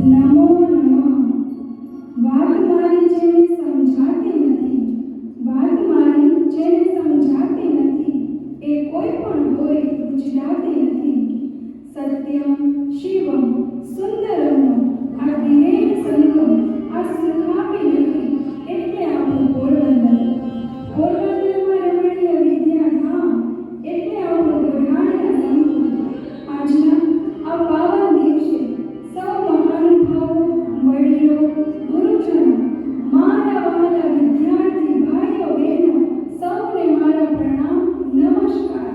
નમો નમઃ. વાત મારી જેને સમજાતી નથી, વાત મારી જેને સમજાતી નથી, એ કોઈ પણ હોય ગુજરાતી નથી. સત્યમ શિવમ સુંદરમ આ દિવ્ય સંગમ આ સુખાપી નથી, એટલે આપણું પોરબંદર. પોરબંદરમાં રમણીય વિદ્યાધામ, એટલે આપણું ગઢાણ્યા સંકુલ. આજના આ પાવન દિવસે સૌ મહાનુભાવો, વડીલો, ગુરુજનો, મારા વહાલા વિદ્યાર્થી ભાઈઓ બહેનો, સૌને મારા પ્રણામ, નમસ્કાર.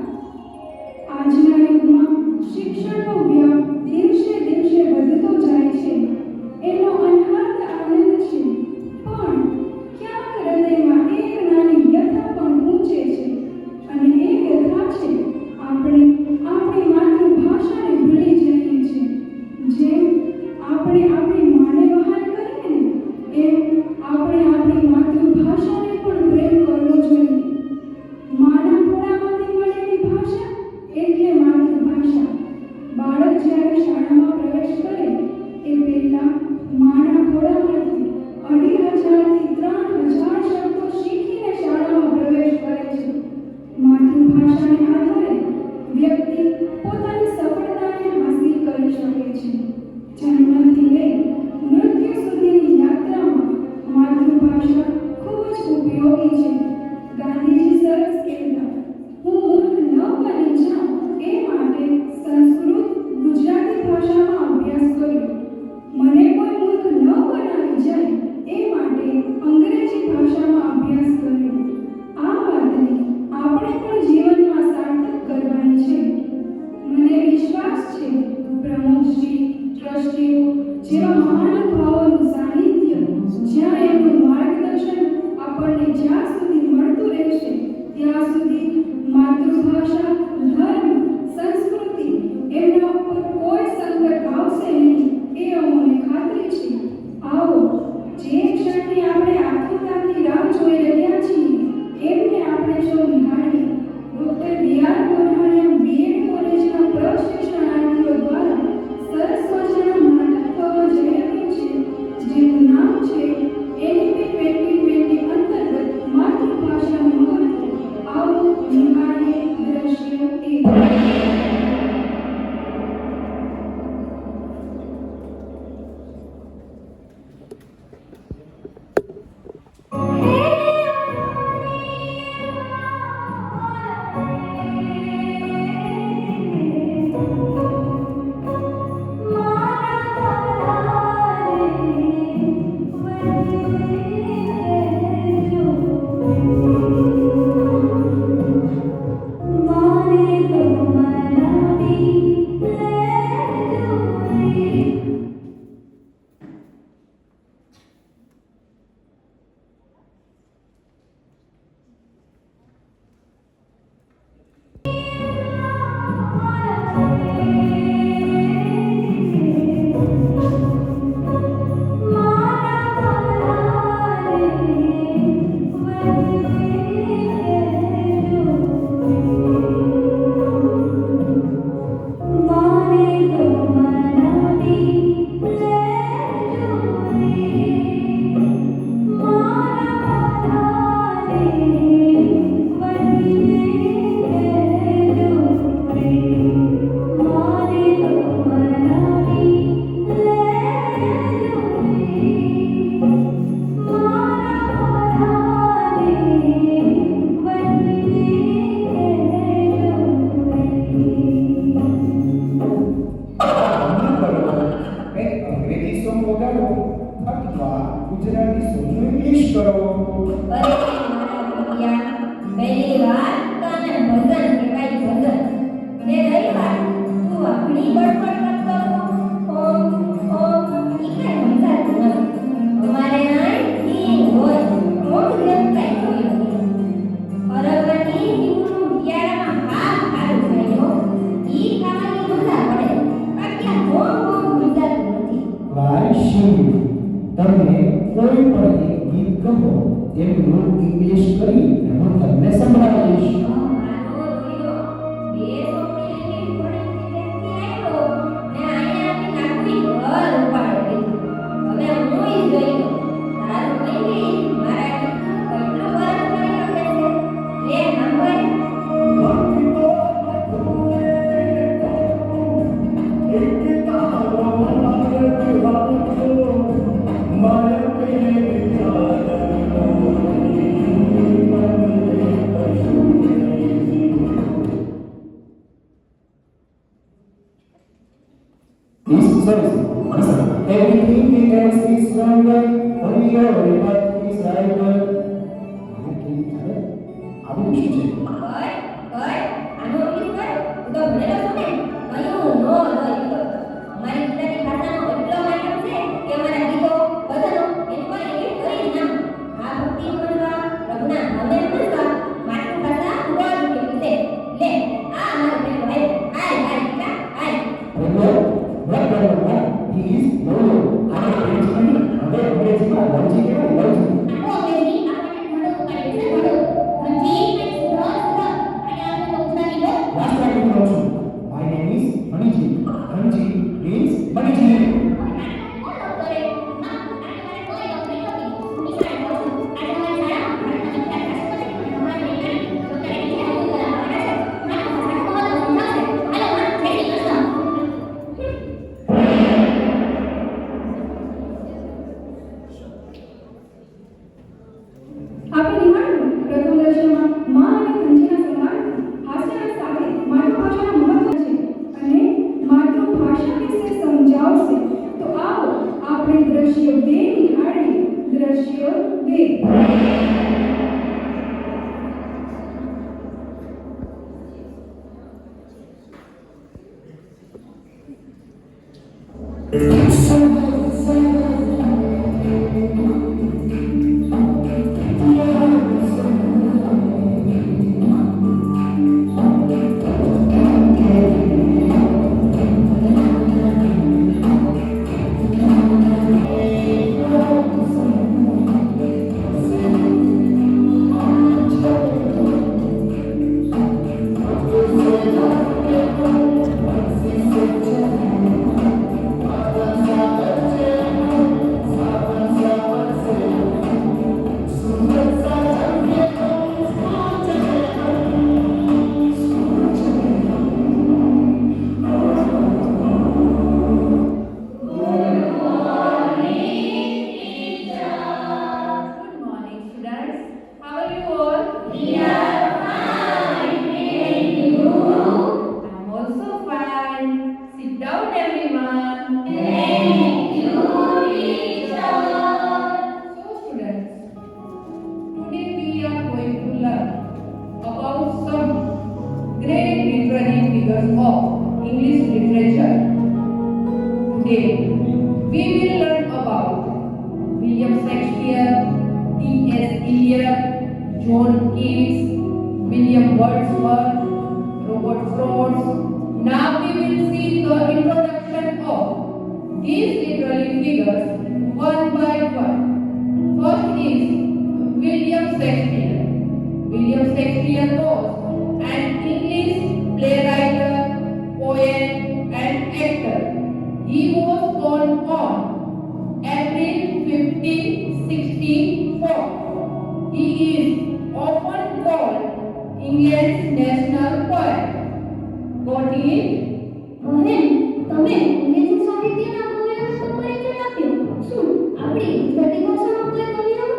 આજના યુગમાં શિક્ષણનો વ્યાપ દિવસે દિવસે વધતો જાય છે, એનો અનહદ આનંદ છે, પણ ક્યાંક હૃદયમાં એક નાની વ્યથા પણ પૂછે છે, અને એ વ્યથા છે આપણે આપણી માતૃભાષાને ભૂલી જઈએ છીએ. જેમ આપણે આપણી માને વહાલ કરીએ ને, એમ આપણે આપણી માતૃભાષાને પણ પ્રેમ કરવો જોઈએ. માના ખોળામાંથી મળેલી ભાષા એટલે માતૃભાષા. બાળક જ્યારે શાળામાં પ્રવેશ કરે એ પહેલા માના ખોળામાંથી 2,500 થી 3,000 શબ્દો શીખીને શાળામાં પ્રવેશ કરે છે. માતૃભાષાને આધારે વ્યક્તિ પોતાની સફળતાને હાંસલ કરી શકે છે. જન્મથી લઈ મૃત્યુ સુધીની યાત્રામાં માતૃભાષા ખૂબ જ ઉપયોગી છે. ગાંધીજી સરસ કહેતા, હું મૂર્ખ ન બની જાઉં એ માટે સંસ્કૃત ગુજરાતી ભાષામાં અભ્યાસ કર્યો. મને કોઈ મૂર્ખ ન બનાવી જાય એ માટે અંગ્રેજી ભાષામાં અભ્યાસ કર્યો. આ વાતને આપણે પણ જીવનમાં સાર્થક કરવાની છે. મને વિશ્વાસ છે પ્રમુખશ્રી, ટ્રસ્ટીઓ જેવા મહાનુભાવોનું સાનિધ્ય, જ્યાં એમનું માર્ગદર્શન આપણને જ્યાં સુધી મળતું રહેશે ત્યાં સુધી માતૃભાષા, ધર્મ, સંસ્કૃતિ એમના ઉપર કોઈ સંકટ આવશે નહીં, એ અમને ખાતરી છે. આવો, જે ક્ષણની આપણે આતુરતાથી રાહ જોઈ રહ્યા છીએ એમને આપણે સૌ નિહાળીએ. Doctor B.R. ગોઠાણીયા B.Ed કોલેજના પ્રશિક્ષણાર્થીઓ દ્વારા સરસ મજાનું નાટક થવા જઈ રહ્યું છે, જેનું નામ છે NEP 2020 અંતર્ગત માતૃભાષાનું મહત્વ. આવો નિહાળીએ દ્રશ્ય 1. તમે કોઈ પણ એક ગીત કહો, એમનું ઇંગ્લિશ કરી હું તમને સંભળાવીશ. ઘર ઉપાડે sorry. Listen. Everything we else is stronger. Only your path is right. આ બધું શું છે? આનો ઉપયોગ કર. તું તો ભણેલો છો ને? કયું નો અમારી ગુજરાતી ભાષાનો એટલો માધ્યમ છે કે અમારા ગીતો ભજનો એનું કોઈ એડિટ કરી જ ના. આ ભક્તિ સમજવા રઘુના ભાવને સમજવા માતૃભાષા ઉગાડવું કેવું છે. લે આ અમારો પ્રેમ ભાઈ હાય Hello, what brother? He is no. I am French. હવે અંગ્રેજીમાં લવજી કેવાય લવજી. આનો અંગ્રેજી આપણને ઘણો ઉપાય છે ઘણો. હજી મેં સુધા અને આપણે ગુજરાતી લો. Last time I told you. My name is Maniji. Maniji means Maniji. આપણે નિહાળ્યું પ્રથમ દર્શનમાં માં અને ધનજીના સંવાદમાં હાસ્યરસ સાથે માતૃભાષાના મહત્વ છે અને માતૃભાષા વિશે સમજાવશે. તો આવો આપણે દ્રશ્ય 2 નિહાળીએ. દ્રશ્ય 2. We will learn about William Shakespeare, T.S. Eliot, John Keats, William Wordsworth, Robert Frost. Now we will see the introduction of these literary figures one by one. First is William Shakespeare. William Shakespeare was an English playwright, poet, and actor. He was born on April 15, 1604. He is often called England's national poet. Got it? તમે અંગ્રેજી સાહિત્યના મૂલ્યોનો પરિચય આપ્યો. શું આપણી ગુજરાતી ભાષામાં કોઈ મૂલ્યો?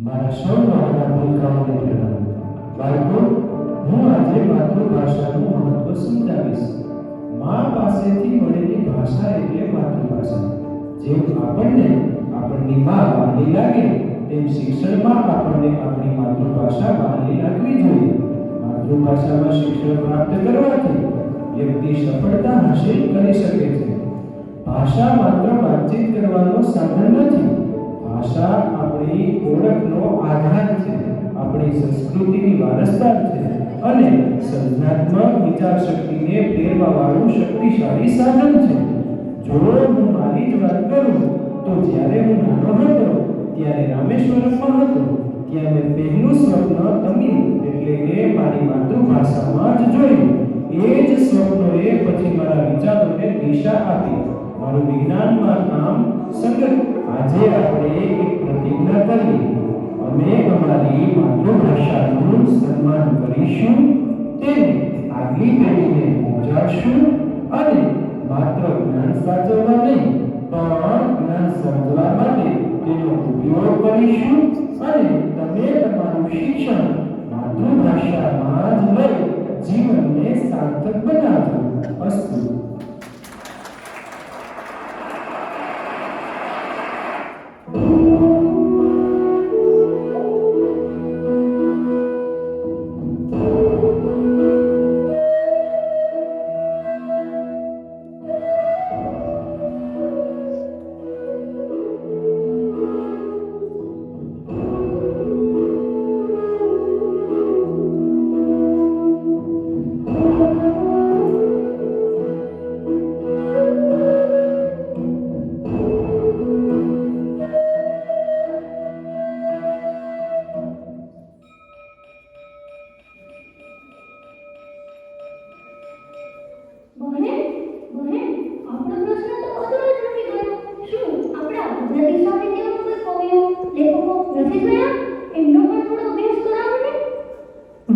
મારા સૌ નવાના ભૂલકાઓને પ્રણામ. બાળકો, હું આજે માતૃભાષાનું મહત્વ સમજાવીશ. મા પાસેથી મળેલી ભાષા એટલે માતૃભાષા. જેમ આપણને આપણી મા વહાલી લાગે તેમ શિક્ષણમાં આપણને આપણી માતૃભાષા વહાલી લાગવી જોઈએ. માતૃભાષામાં શિક્ષણ પ્રાપ્ત કરવાથી વ્યક્તિ સફળતા હાંસલ કરી શકે છે. ભાષા માત્ર વાતચીત કરવાનો સાધન નથી. ભાષા આપણી ઓળખનો આધાર છે, આપણી સંસ્કૃતિની વારસદાર છે અને સર્જનાત્મક વિચાર શક્તિને પ્રેરવાવાળું શક્તિશાળી સાધન છે. જો હું મારી જ વાત કરું તો જ્યારે હું નાનો હતો ત્યારે રામેશ્વરમમાં હતો, ત્યાં મેં પહેલું સ્વપ્ન તમિલ એટલે કે મારી માતૃભાષામાં જ જોયું. એ જ સ્વપ્નોએ પછી મારા વિચારોને દિશા આપી, મારું વિજ્ઞાનમાં કામ સંગત. આજે આપણે એક પ્રતિજ્ઞા કરીએ, અમે અમારી માતૃભાષાનું સન્માન કરીશું, તેને આગલી પેઢીને પહોંચાડશું અને માત્ર જ્ઞાન સાચવવા નહીં પણ જ્ઞાન સમજવા માટે તેનો ઉપયોગ કરીશું અને તમે તમારું શિક્ષણ માતૃભાષામાં જ લઈ જીવનને સાર્થક બનાવજો. અસ્તુ.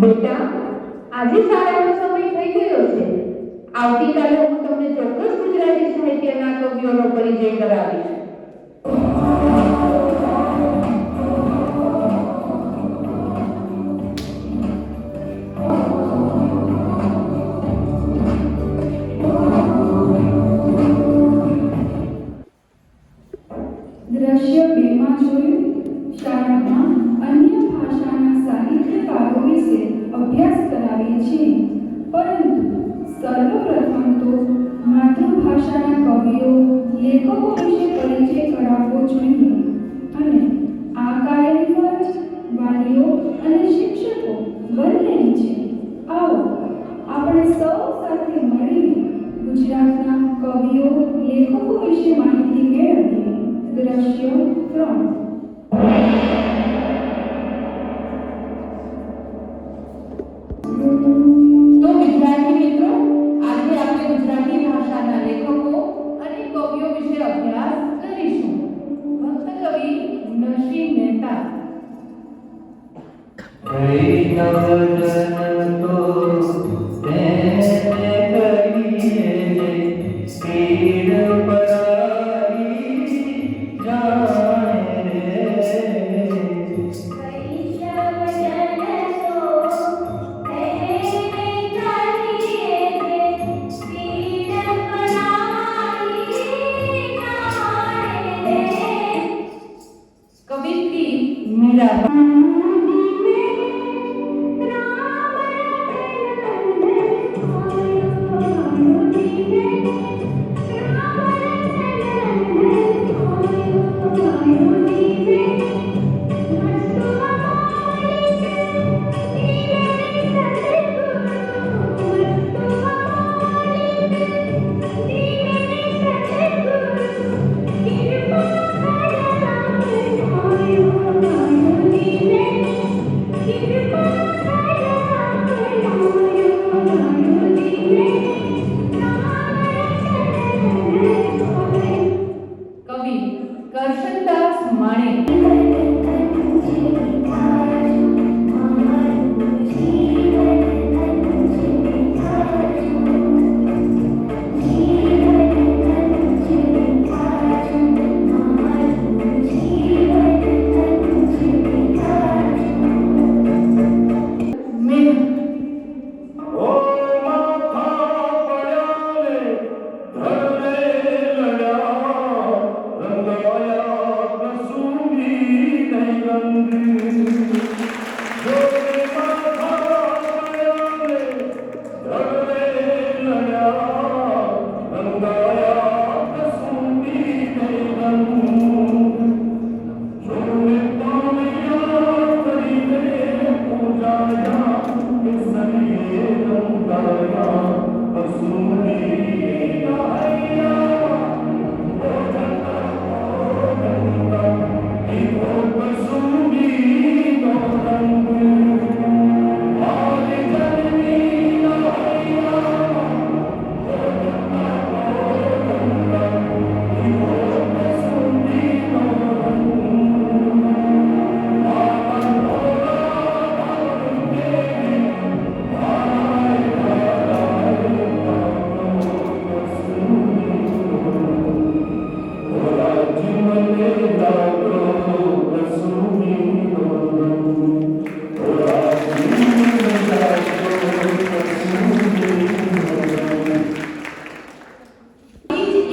બેટા, આજે શાળાનો સમય થઈ ગયો છે. આવતીકાલે હું તમને ચોક્કસ ગુજરાતી સાહિત્યના કવિઓનો પરિચય કરાવીશ. દ્રશ્ય 2 માં જોયું, શાળામાં અન્ય ભાષાના સાહિત્યકારો વિશે અભ્યાસ કરાવીએ છીએ, પરંતુ સર્વપ્રથમ તો માતૃભાષાના કવિઓ લેખકો વિશે પરિચય કરાવવો જોઈએ અને આ કાર્યની ફરજ વાલીઓ અને શિક્ષકો બંનેની છે. આવો આપણે સૌ સાથે મળીને ગુજરાતના કવિઓ લેખકો વિશે માહિતી મેળવીએ. દ્રશ્ય 3. તો વિદ્યાર્થી મિત્રો, આજે આપણે ગુજરાતી ભાષાના લેખકો અને કવિઓ વિશે અભ્યાસ કરીશું. ભક્ત કવિ નરસિંહ મહેતા. કવિત્રી મીરાબાઈ.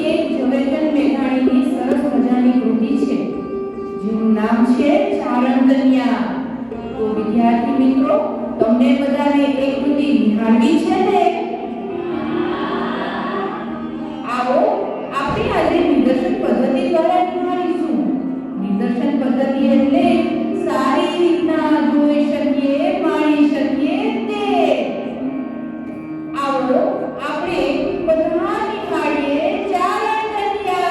એક ઝવેરચંદ મેઘાણીની સરસ મજાની કૃતિ છે જેનું નામ છે ચારણ કન્યા. તો વિદ્યાર્થી મિત્રો, તમને બધાને એ કૃતિ નિહાળવી છે ને? આવો આપણે આજે નિદર્શન પદ્ધતિ દ્વારા નિહાળીશું. નિદર્શન પદ્ધતિ એટલે સારી રીતના જોઈ શકીએ, માણી શકીએ તે. આવો આપણે બધા નિહાળીએ ચારણ કન્યા.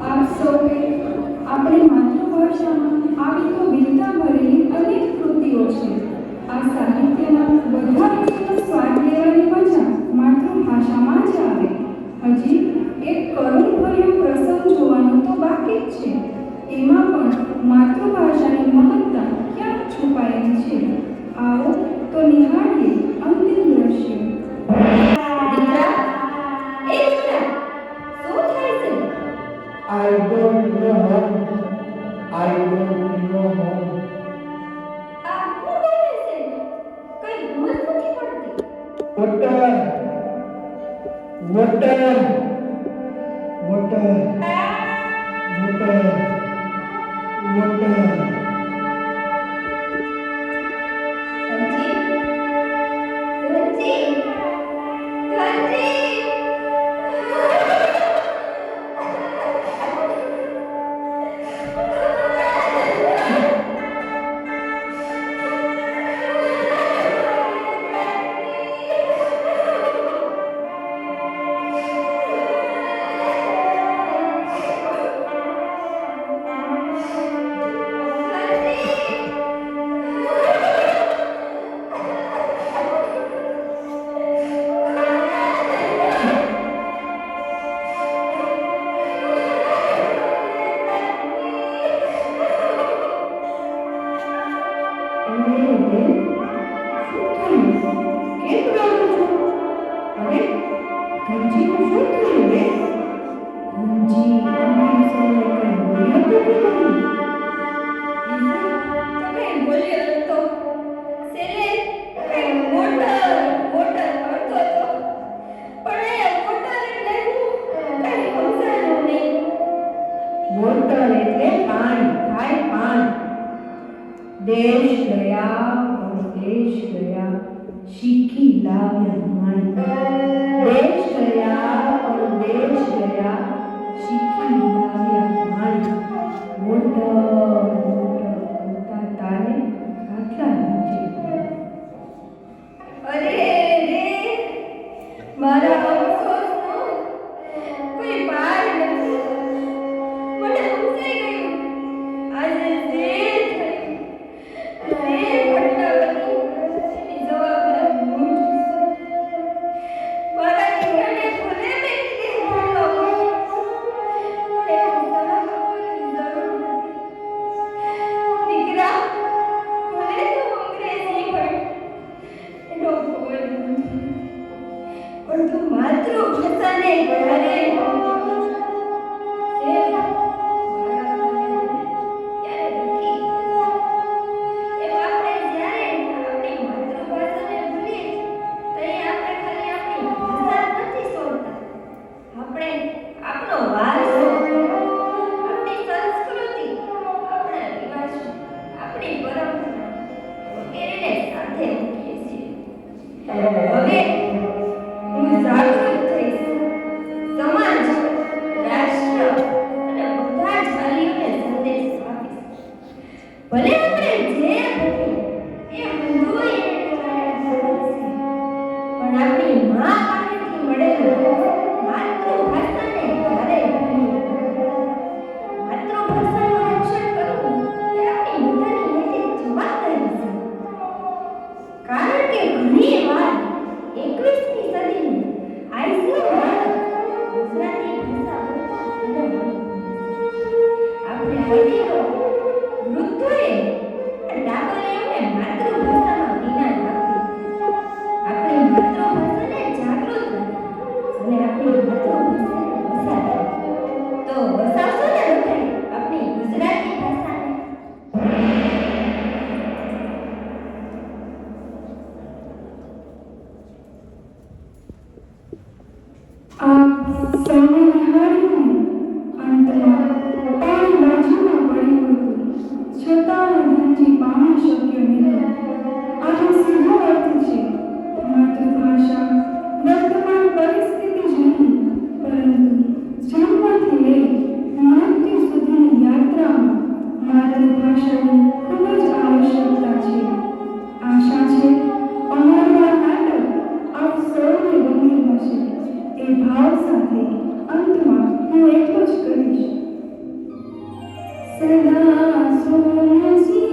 આપ સૌએ આપણી માતૃભાષામાં આવી તો વીરતા ભરેલી અનેક કૃતિઓ છે. આ સાહિત્યના બધા વિષયનો સ્વાદ લેવાની મજા માતૃભાષામાં જ આવે. હજી એક કરુણભર્યો પ્રસંગ જોવાનો તો બાકી જ છે. એમાં પણ માતૃભાષાની મહત્તા ક્યાં છુપાયેલી છે? આવો તો નિહાળીએ અંતિમ દ્રશ્ય. દીકરા, એ દીકરા, શું થાય છે? I don't know home. I don't know home. આ શું બોલે છે? કઈ સમજ નથી પડતી. Water. Water. Water. Water. Motor. Dhanji, Dhanji, તમે બોલ્યો નતો. સેલે કઈ મોટર મોટર કરતો હતો. પણ એ મોટર એટલે કઈ સમજાયું નહીં. મોટર એટલે પાણી, થાય પાણી. દેશ ગયા પરદેશ ગયા, શીખી લાવ્યા માણી. દેશ ગયા પરદેશ ગયા, શીખી લાવ્યા માણી. મોટર મોટર કરતા તારે આટલા નીચે. અરે રે, મારા અફસોસનો કોઈ પાર નથી. મને સમજાઈ ગયું. આજે જે થયું, જે ઘટના બની, એની જવાબદારી હું જ છું. મારા દીકરાને ભલે મેં કીધે ભણતો હોય, પણ એને સલાહ આપવાની જરૂર નથી. દીકરા, ભલે તું અંગ્રેજી ભણ, એનો કોઈ નથી. પણ તું માતૃભાષાને ક્યારે હવે હું જાગૃત થઈશ. સમાજ, રાષ્ટ્ર અને બધા જ વાલીઓને સંદેશ આપીશ. ભલે આપણે જે ભણીએ એ બધું એને કારણે ભણશે. પણ આપણી મા પાસેથી મળેલું માતૃભાષાને ક્યારેય ભૂલીએ. માતૃભાષાનું રક્ષણ કરવું એ આપણી બધાની નૈતિક જવાબદારી છે. કારણ કે ઘણી વાર 21મી સદીનું આઈસીયુ બાળક ગુજરાતી ભાષા બોલતા વિલંબ આપણે વડીલો, વૃદ્ધોએ અને ડાબરીઓને માતૃભાષામાં જ્ઞાન આપ્યું. આપણી માતૃભાષાને જાગૃત રાખી અને આપણી માતૃભાષાને વસાવી. તો વસાવશો ને બધાય આપણી ગુજરાતી ભાષાને. આપ સૌને નિહાળ્યું. અંતમાં પાણી બાજુમાં પડ્યું હતું, છતાં ધનજી પામી શક્યો નહીં. આનો સીધો અર્થ છે માતૃભાષા વર્તમાન પરિસ્થિતિ જ નહીં, પરંતુ જન્મથી લઈ મૃત્યુ સુધીની યાત્રામાં માતૃભાષાની ખૂબ જ આવશ્યકતા છે. આશા છે અમારું આ નાટક આપ સૌને ગમ્યું હશે. એ ભાવ સાથે અંતમાં હું એટલું જ કહીશ. સદા સોનસી